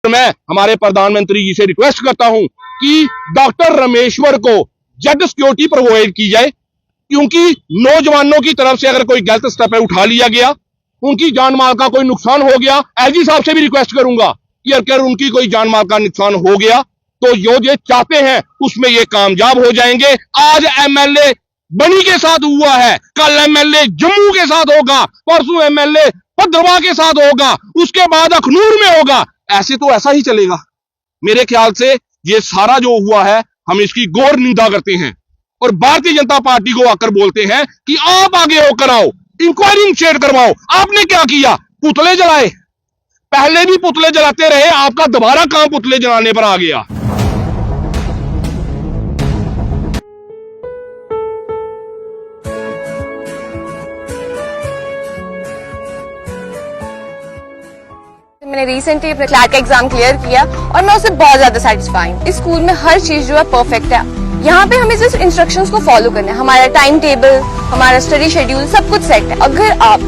मैं हमारे प्रधानमंत्री जी से रिक्वेस्ट करता हूं कि डॉक्टर रामेश्वर को जेड सिक्योरिटी प्रोवाइड की जाए, क्योंकि नौजवानों की तरफ से अगर कोई गलत स्टेप उठा लिया गया, उनकी जान माल का कोई नुकसान हो गया, एलजी साहब से भी रिक्वेस्ट करूंगा कि अगर उनकी कोई जान माल का नुकसान हो गया तो जो ये चाहते हैं उसमें ये कामयाब हो जाएंगे। आज एमएलए बनी के साथ हुआ है, कल एमएलए जम्मू के साथ होगा, परसों एमएलए भद्रवाह के साथ होगा, उसके बाद अखनूर में होगा। ऐसे तो ऐसा ही चलेगा। मेरे ख्याल से ये सारा जो हुआ है हम इसकी घोर निंदा करते हैं और भारतीय जनता पार्टी को आकर बोलते हैं कि आप आगे होकर आओ, इंक्वायरी इनिशिएट करवाओ। आपने क्या किया? पुतले जलाए। पहले भी पुतले जलाते रहे, आपका दोबारा काम पुतले जलाने पर आ गया। मैंने रिसेंटली अपने क्लैट का एग्जाम क्लियर किया और मैं उससे बहुत ज्यादा सेटिस्फाई हूँ। इस स्कूल में हर चीज जो है परफेक्ट है। यहाँ पे हमें सिर्फ इंस्ट्रक्शंस को फॉलो करना है, हमारा टाइम टेबल, हमारा स्टडी शेड्यूल सब कुछ सेट है। अगर आप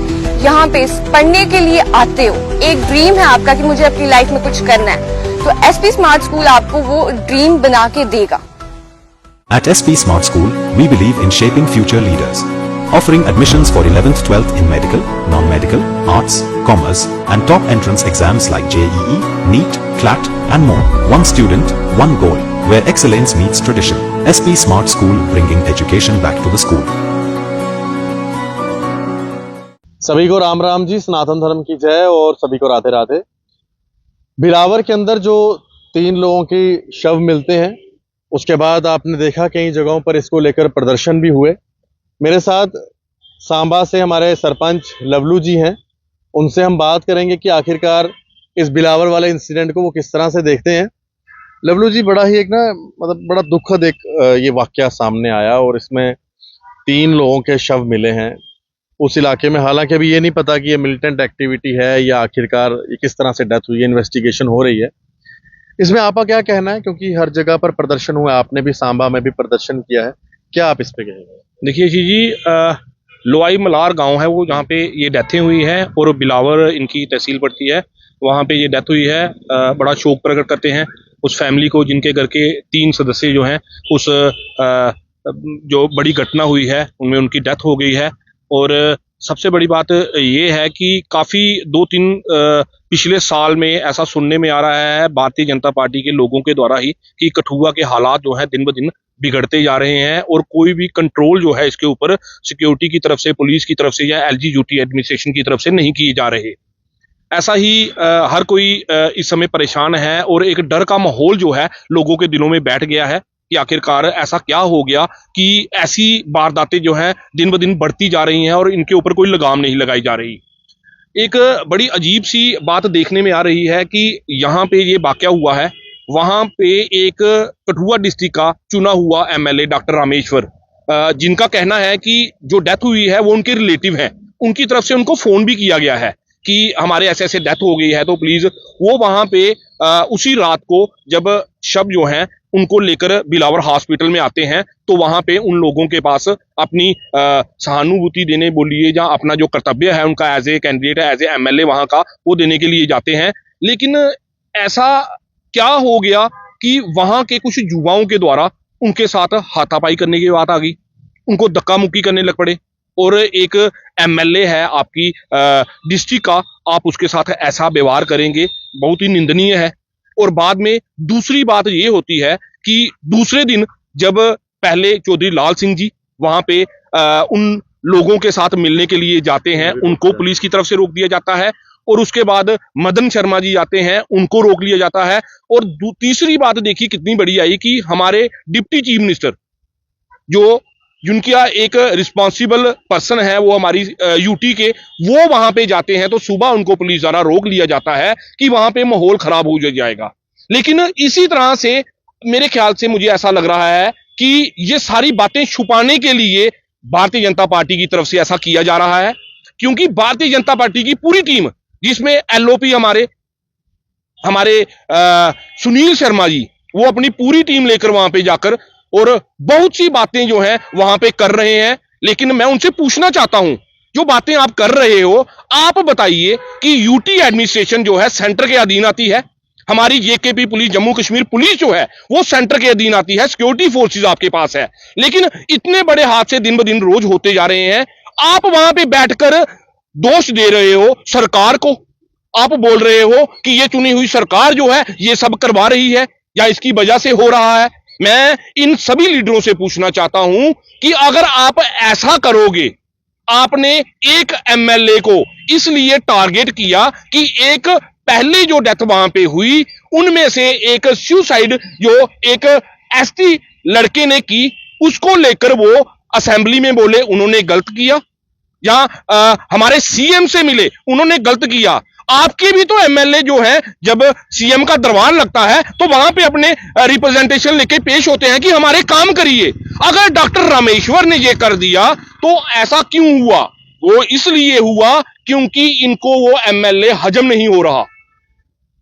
यहाँ पे पढ़ने के लिए आते हो, एक ड्रीम है आपका कि मुझे अपनी लाइफ में कुछ करना है, तो एसपी स्मार्ट स्कूल आपको वो ड्रीम बना के देगा। At SP Smart School, we believe in shaping future leaders. Offering admissions for 11th, 12th in medical, non-medical, arts, commerce and top entrance exams like JEE, NEET, CLAT and more. One student, one goal, where excellence meets tradition. SP Smart School, bringing education back to the school. सभी को राम राम जी, सनातन धर्म की जय और सभी को राधे राधे। बिलावर के अंदर जो 3 लोगों की शव मिलते हैं, उसके बाद आपने देखा कई जगहों पर इसको लेकर प्रदर्शन भी हुए। मेरे साथ सांबा से हमारे सरपंच लवलू जी हैं, उनसे हम बात करेंगे कि आखिरकार इस बिलावर वाले इंसिडेंट को वो किस तरह से देखते हैं। लवलू जी, बड़ा ही एक मतलब बड़ा दुखद एक ये वाकया सामने आया और इसमें 3 लोगों के शव मिले हैं उस इलाके में। हालांकि अभी ये नहीं पता कि ये मिलिटेंट एक्टिविटी है या आखिरकार ये किस तरह से डेथ हुई है, इन्वेस्टिगेशन हो रही है। इसमें आपका क्या कहना है, क्योंकि हर जगह पर प्रदर्शन हुआ, आपने भी सांबा में भी प्रदर्शन किया है, क्या आप इस पे कहेंगे? देखिए जी, लोआई मलार गांव है वो, जहाँ पे ये डेथें हुई हैं और बिलावर इनकी तहसील पड़ती है, वहाँ पे ये डेथ हुई है। बड़ा शोक प्रकट करते हैं उस फैमिली को जिनके घर के 3 सदस्य जो हैं उस जो बड़ी घटना हुई है उनमें उनकी डेथ हो गई है। और सबसे बड़ी बात ये है कि काफ़ी 2-3 पिछले साल में ऐसा सुनने में आ रहा है भारतीय जनता पार्टी के लोगों के द्वारा ही कि कठुआ के हालात जो हैं दिन ब दिन बिगड़ते जा रहे हैं और कोई भी कंट्रोल जो है इसके ऊपर सिक्योरिटी की तरफ से, पुलिस की तरफ से या एलजी ड्यूटी एडमिनिस्ट्रेशन की तरफ से नहीं किए जा रहे। ऐसा ही हर कोई इस समय परेशान है और एक डर का माहौल जो है लोगों के दिलों में बैठ गया है कि आखिरकार ऐसा क्या हो गया कि ऐसी वारदातें जो हैं दिन ब दिन बढ़ती जा रही हैं और इनके ऊपर कोई लगाम नहीं लगाई जा रही। एक बड़ी अजीब सी बात देखने में आ रही है कि यहाँ पे ये वाकया हुआ है, वहाँ पे एक कठुआ डिस्ट्रिक्ट का चुना हुआ एमएलए डॉक्टर रामेश्वर, जिनका कहना है कि जो डेथ हुई है वो उनके रिलेटिव हैं, उनकी तरफ से उनको फोन भी किया गया है कि हमारे ऐसे ऐसे डेथ हो गई है, तो प्लीज वो वहाँ पे उसी रात को जब शव जो हैं उनको लेकर बिलावर हॉस्पिटल में आते हैं तो वहां पे उन लोगों के पास अपनी सहानुभूति देने बोलिए या अपना जो कर्तव्य है उनका as a candidate, as a MLA वहां का, वो देने के लिए जाते हैं। लेकिन ऐसा क्या हो गया कि वहां के कुछ युवाओं के द्वारा उनके साथ हाथापाई करने की बात आ गई, उनको धक्का मुक्की करने लग पड़े और एक एमएलए है आपकी डिस्ट्रिक्ट का, आप उसके साथ ऐसा व्यवहार करेंगे, बहुत ही निंदनीय है। और बाद में दूसरी बात ये होती है कि दूसरे दिन जब पहले चौधरी लाल सिंह जी वहां पे उन लोगों के साथ मिलने के लिए जाते हैं, उनको पुलिस की तरफ से रोक दिया जाता है और उसके बाद मदन शर्मा जी आते हैं, उनको रोक लिया जाता है। और तीसरी बात देखिए कितनी बड़ी आई कि हमारे डिप्टी चीफ मिनिस्टर जो जिनका एक रिस्पॉन्सिबल पर्सन है वो हमारी यूटी के, वो वहां पे जाते हैं तो सुबह उनको पुलिस द्वारा रोक लिया जाता है कि वहां पे माहौल खराब हो जाएगा। लेकिन इसी तरह से मेरे ख्याल से मुझे ऐसा लग रहा है कि ये सारी बातें छुपाने के लिए भारतीय जनता पार्टी की तरफ से ऐसा किया जा रहा है, क्योंकि भारतीय जनता पार्टी की पूरी टीम जिसमें एलओपी हमारे सुनील शर्मा जी, वो अपनी पूरी टीम लेकर वहां पे जाकर और बहुत सी बातें जो हैं वहां पे कर रहे हैं। लेकिन मैं उनसे पूछना चाहता हूं, जो बातें आप कर रहे हो, आप बताइए कि यूटी एडमिनिस्ट्रेशन जो है सेंटर के अधीन आती है, हमारी JKP police, Jammu Kashmir police जो है वो सेंटर के अधीन आती है, सिक्योरिटी फोर्सेस आपके पास है, लेकिन इतने बड़े हादसे दिन ब दिन रोज होते जा रहे हैं। आप वहां पे बैठकर दोष दे रहे हो सरकार को, आप बोल रहे हो कि ये चुनी हुई सरकार जो है ये सब करवा रही है या इसकी वजह से हो रहा है। मैं इन सभी लीडरों से पूछना चाहता हूं कि अगर आप ऐसा करोगे, आपने एक एमएलए को इसलिए टारगेट किया कि एक पहले जो डेथ वहां पे हुई उनमें से एक सुसाइड जो एक एसटी लड़के ने की, उसको लेकर वो असेंबली में बोले उन्होंने गलत किया, या हमारे सीएम से मिले उन्होंने गलत किया। आपके भी तो एमएलए जो है जब सीएम का दरबार लगता है तो वहां पे अपने रिप्रेजेंटेशन लेके पेश होते हैं कि हमारे काम करिए। अगर डॉक्टर रामेश्वर ने ये कर दिया तो ऐसा क्यों हुआ? वो इसलिए हुआ क्योंकि इनको वो एमएलए हजम नहीं हो रहा।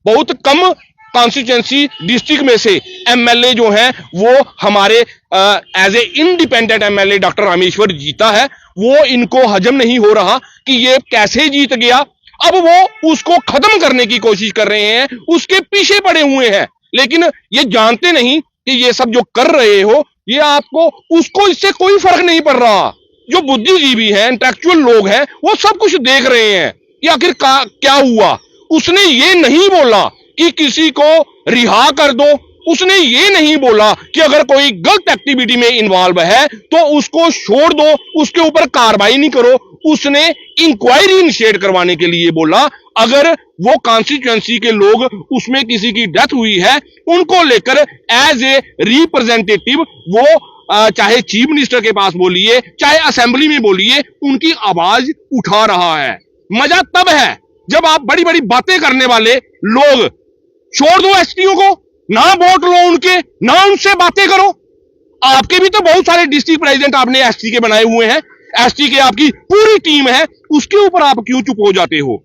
बहुत कम कॉन्स्टिट्यूएंसी डिस्ट्रिक्ट में से एमएलए जो है वो हमारे as a independent MLA doctor Rameshwar जीता है, वो इनको हजम नहीं हो रहा कि ये कैसे जीत गया। अब वो उसको खत्म करने की कोशिश कर रहे हैं, उसके पीछे पड़े हुए हैं, लेकिन ये जानते नहीं कि ये सब जो कर रहे हो ये आपको उसको इससे कोई फर्क नहीं पड़ रहा। जो बुद्धिजीवी हैं, इंटेलेक्चुअल लोग हैं, वो सब कुछ देख रहे हैं कि आखिर क्या हुआ। उसने ये नहीं बोला कि किसी को रिहा कर दो, उसने ये नहीं बोला कि अगर कोई गलत एक्टिविटी में इन्वॉल्व है तो उसको छोड़ दो, उसके ऊपर कार्रवाई नहीं करो। उसने इंक्वायरी इनिशिएट करवाने के लिए बोला। अगर वो कॉन्स्टिट्यूएंसी के लोग उसमें किसी की डेथ हुई है उनको लेकर एज ए रिप्रेजेंटेटिव वो चाहे चीफ मिनिस्टर के पास बोलिए चाहे असेंबली में बोलिए, उनकी आवाज उठा रहा है। मजा तब है जब आप बड़ी बड़ी बातें करने वाले लोग छोड़ दो एसटीओ को, ना वोट लो उनके, ना उनसे बातें करो। आपके भी तो बहुत सारे डिस्ट्रिक्ट प्रेसिडेंट आपने एसटी के बनाए हुए हैं, एसटी के आपकी पूरी टीम है, उसके ऊपर आप क्यों चुप हो जाते हो?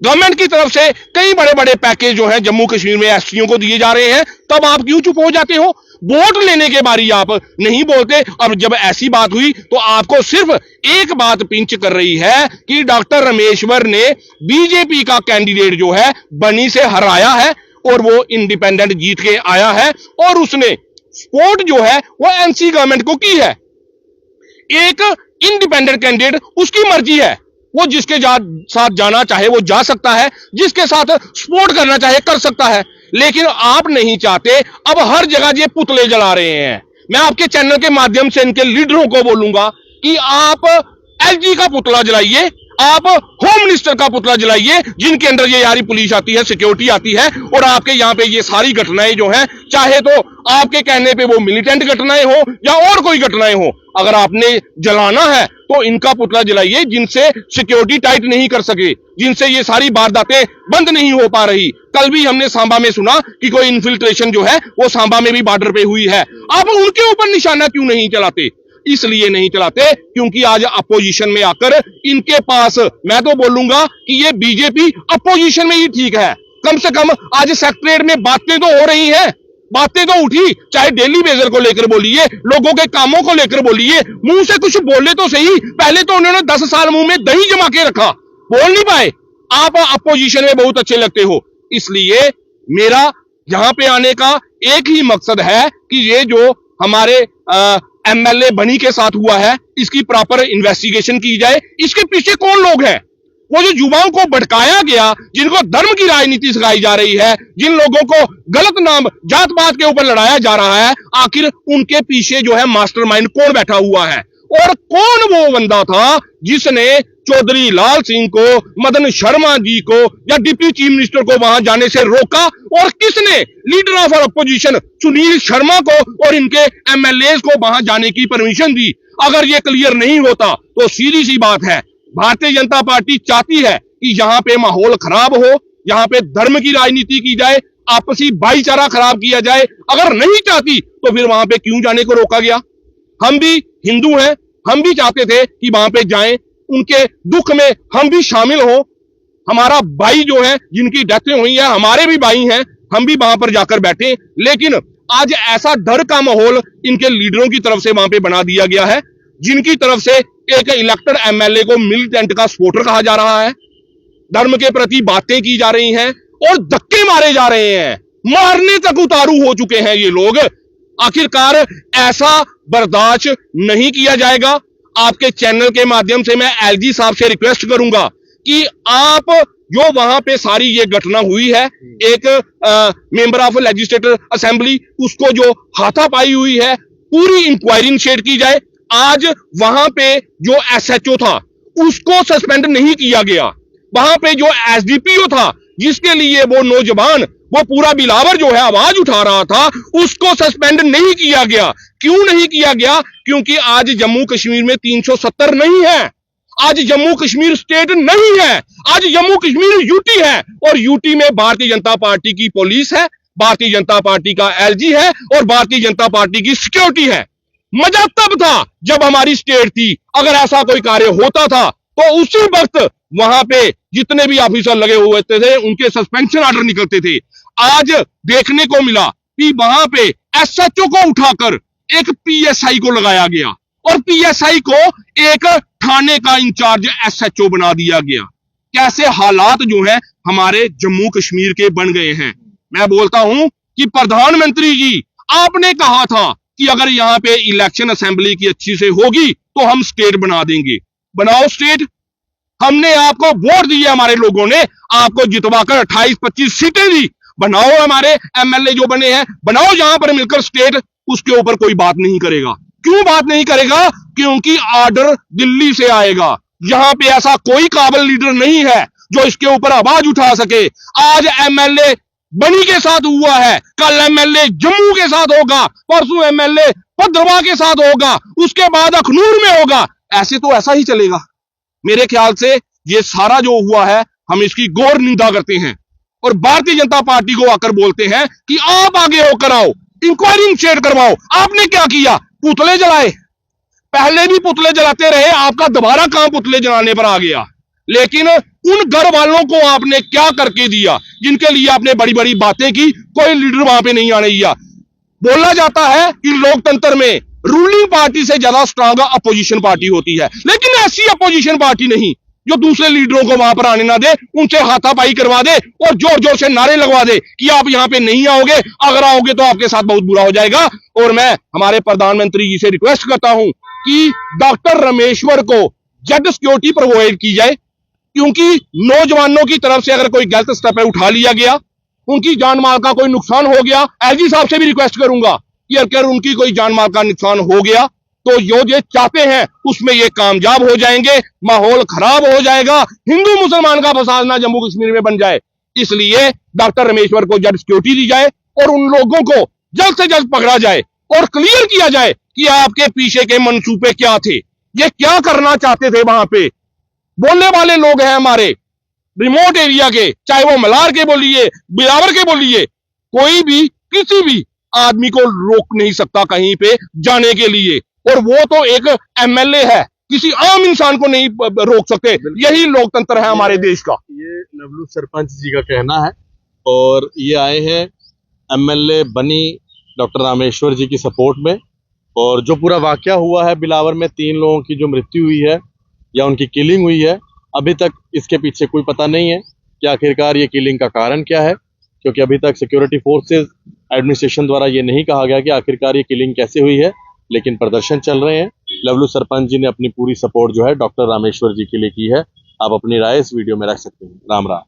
गवर्नमेंट की तरफ से कई बड़े बड़े पैकेज जो है जम्मू कश्मीर में एसटीओ को दिए जा रहे हैं, तब आप क्यों चुप हो जाते हो? वोट लेने के बारी आप नहीं बोलते। अब जब ऐसी बात हुई तो आपको सिर्फ एक बात पिंच कर रही है कि डॉक्टर रामेश्वर ने बीजेपी का कैंडिडेट जो है बनी से हराया है और वो इंडिपेंडेंट जीत के आया है, और उसने सपोर्ट जो है वो एनसी गवर्नमेंट को की है। एक इंडिपेंडेंट कैंडिडेट उसकी मर्जी है, वो जिसके साथ जाना चाहे वो जा सकता है, जिसके साथ सपोर्ट करना चाहे कर सकता है, लेकिन आप नहीं चाहते। अब हर जगह ये पुतले जला रहे हैं। मैं आपके चैनल के माध्यम से इनके लीडरों को बोलूंगा कि आप एलजी का पुतला जलाइए, आप होम मिनिस्टर का पुतला जलाइए, जिनके अंदर ये यारी पुलिस आती है, सिक्योरिटी आती है, और आपके यहाँ पे ये सारी घटनाएं जो हैं, चाहे तो आपके कहने पे वो मिलिटेंट घटनाएं हो या और कोई घटनाएं हो, अगर आपने जलाना है तो इनका पुतला जलाइए जिनसे सिक्योरिटी टाइट नहीं कर सके, जिनसे ये सारी वारदातें बंद नहीं हो पा रही। कल भी हमने सांबा में सुना कि कोई इन्फिल्ट्रेशन जो है वो सांबा में भी बॉर्डर पे हुई है। आप उनके ऊपर निशाना क्यों नहीं चलाते? इसलिए नहीं चलाते क्योंकि आज अपोजिशन में आकर इनके पास, मैं तो बोलूंगा कि ये बीजेपी अपोजिशन में ही ठीक है। कम से कम आज सेक्रेटरीट में बातें तो हो रही हैं, बातें तो उठी, चाहे डेली बेजर को लेकर बोलिए, लोगों के कामों को लेकर बोलिए, मुंह से कुछ बोले तो सही। पहले तो उन्होंने 10 साल मुंह में दही जमा के रखा, बोल नहीं पाए। आप अपोजिशन में बहुत अच्छे लगते हो, इसलिए मेरा यहां पे आने का एक ही मकसद है कि ये जो हमारे एमएलए बनी के साथ हुआ है इसकी प्रॉपर इन्वेस्टिगेशन की जाए। इसके पीछे कौन लोग हैं? वो जो युवाओं को भटकाया गया, जिनको धर्म की राजनीति सिखाई जा रही है, जिन लोगों को गलत नाम जात पात के ऊपर लड़ाया जा रहा है, आखिर उनके पीछे जो है मास्टरमाइंड कौन बैठा हुआ है? और कौन वो बंदा था जिसने चौधरी लाल सिंह को, मदन शर्मा जी को या डिप्टी चीफ मिनिस्टर को वहां जाने से रोका? और किसने leader of opposition Sunil Sharma को और इनके एमएलए को वहां जाने की परमिशन दी? अगर ये क्लियर नहीं होता तो सीधी सी बात है, भारतीय जनता पार्टी चाहती है कि यहां पे माहौल खराब हो, यहां पे धर्म की राजनीति की जाए, आपसी भाईचारा खराब किया जाए। अगर नहीं चाहती तो फिर वहां पे क्यों जाने को रोका गया? हम भी हिंदू हैं, हम भी चाहते थे कि वहां पे जाएं, उनके दुख में हम भी शामिल हो। हमारा भाई जो है जिनकी डेथ हुई है, हमारे भी भाई हैं, हम भी वहां पर जाकर बैठे। लेकिन आज ऐसा डर का माहौल इनके लीडरों की तरफ से वहां पे बना दिया गया है, जिनकी तरफ से एक इलेक्टेड एमएलए को मिलिटेंट का सपोर्टर कहा जा रहा है, धर्म के प्रति बातें की जा रही हैं, और धक्के मारे जा रहे हैं, मारने तक उतारू हो चुके हैं ये लोग। आखिरकार ऐसा बर्दाश्त नहीं किया जाएगा। आपके चैनल के माध्यम से मैं एलजी साहब से रिक्वेस्ट करूंगा कि आप जो वहां पे सारी ये घटना हुई है, एक मेंबर ऑफ लेजिस्लेटिव असेंबली, उसको जो हाथापाई हुई है, पूरी इंक्वायरी इनिशिएट की जाए। आज वहां पे जो एसएचओ था उसको सस्पेंड नहीं किया गया, वहां पे जो एसडीपीओ था जिसके लिए वो नौजवान, वो पूरा बिलावर जो है आवाज उठा रहा था, उसको सस्पेंड नहीं किया गया। क्यों नहीं किया गया? क्योंकि आज जम्मू कश्मीर में 370 नहीं है, आज जम्मू कश्मीर स्टेट नहीं है, आज जम्मू कश्मीर यूटी है, और यूटी में भारतीय जनता पार्टी की पुलिस है, भारतीय जनता पार्टी का एलजी है और भारतीय जनता पार्टी की सिक्योरिटी है। मजा तब था जब हमारी स्टेट थी। अगर ऐसा कोई कार्य होता था तो उसी वक्त वहां पे जितने भी ऑफिसर लगे हुए थे उनके सस्पेंशन ऑर्डर निकलते थे। आज देखने को मिला कि वहां पे एसएचओ को उठाकर एक पीएसआई को लगाया गया और पीएसआई को एक थाने का इंचार्ज एसएचओ बना दिया गया। कैसे हालात जो है हमारे जम्मू कश्मीर के बन गए हैं। मैं बोलता हूं कि प्रधानमंत्री जी, आपने कहा था कि अगर यहाँ पे इलेक्शन असेंबली की अच्छी से होगी तो हम स्टेट बना देंगे। बनाओ स्टेट। हमने आपको वोट दिए, हमारे लोगों ने आपको जितवाकर 28-25 सीटें दी। बनाओ, हमारे एमएलए जो बने हैं बनाओ जहां पर मिलकर स्टेट। उसके ऊपर कोई बात नहीं करेगा। क्यों बात नहीं करेगा? क्योंकि ऑर्डर दिल्ली से आएगा। यहां पे ऐसा कोई काबिल लीडर नहीं है जो इसके ऊपर आवाज उठा सके। आज एमएलए बनी के साथ हुआ है, कल एमएलए जम्मू के साथ होगा, परसों एमएलए भद्रवाह के साथ होगा, उसके बाद अखनूर में होगा। ऐसे तो ऐसा ही चलेगा। मेरे ख्याल से ये सारा जो हुआ है हम इसकी घोर निंदा करते हैं और भारतीय जनता पार्टी को आकर बोलते हैं कि आप आगे होकर आओ, इंक्वायरी इनिशिएट करवाओ। आपने क्या किया? पुतले जलाए। पहले भी पुतले जलाते रहे, आपका दोबारा काम पुतले जलाने पर आ गया। लेकिन उन घर वालों को आपने क्या करके दिया जिनके लिए आपने बड़ी बड़ी बातें की? कोई लीडर वहां पे नहीं आने दिया। बोला जाता है कि लोकतंत्र में रूलिंग पार्टी से ज्यादा स्ट्रांग अपोजिशन पार्टी होती है, लेकिन ऐसी अपोजिशन पार्टी नहीं जो दूसरे लीडरों को वहां पर आने ना दे, उनसे हाथापाई करवा दे और जोर जोर से नारे लगवा दे कि आप यहां पे नहीं आओगे, अगर आओगे तो आपके साथ बहुत बुरा हो जाएगा। और मैं हमारे प्रधानमंत्री जी से रिक्वेस्ट करता हूं कि डॉक्टर रामेश्वर को जेड सिक्योरिटी प्रोवाइड की जाए, क्योंकि नौजवानों की तरफ से अगर कोई गलत स्टेप उठा लिया गया, उनकी जान माल का कोई नुकसान हो गया, एलजी साहब से भी रिक्वेस्ट करूंगा कि अगर उनकी कोई जान माल का नुकसान हो गया तो जो ये चाहते हैं उसमें ये कामयाब हो जाएंगे, माहौल खराब हो जाएगा, हिंदू मुसलमान का फसाद ना जम्मू कश्मीर में बन जाए। इसलिए डॉक्टर रामेश्वर को जेड सिक्योरिटी दी जाए और उन लोगों को जल्द से जल्द पकड़ा जाए और क्लियर किया जाए कि आपके पीछे के मंसूबे क्या थे, ये क्या करना चाहते थे। वहां पे बोलने वाले लोग हैं हमारे रिमोट एरिया के, चाहे वो मलार के बोलिए, बिलावर के बोलिए, कोई भी किसी भी आदमी को रोक नहीं सकता कहीं पे जाने के लिए, और वो तो एक एमएलए है, किसी आम इंसान को नहीं रोक सकते। यही लोकतंत्र है हमारे देश का। ये लवलू सरपंच जी का कहना है और ये आए हैं एमएलए बनी डॉक्टर रामेश्वर जी की सपोर्ट में। और जो पूरा वाकया हुआ है बिलावर में, 3 लोगों की जो मृत्यु हुई है या उनकी किलिंग हुई है, अभी तक इसके पीछे कोई पता नहीं है कि आखिरकार ये किलिंग का कारण क्या है, क्योंकि अभी तक सिक्योरिटी फोर्सेस एडमिनिस्ट्रेशन द्वारा ये नहीं कहा गया कि आखिरकार ये किलिंग कैसे हुई है, लेकिन प्रदर्शन चल रहे हैं। लवलू सरपंच जी ने अपनी पूरी सपोर्ट जो है डॉक्टर रामेश्वर जी के लिए की है। आप अपनी राय इस वीडियो में रख सकते हैं। राम राम।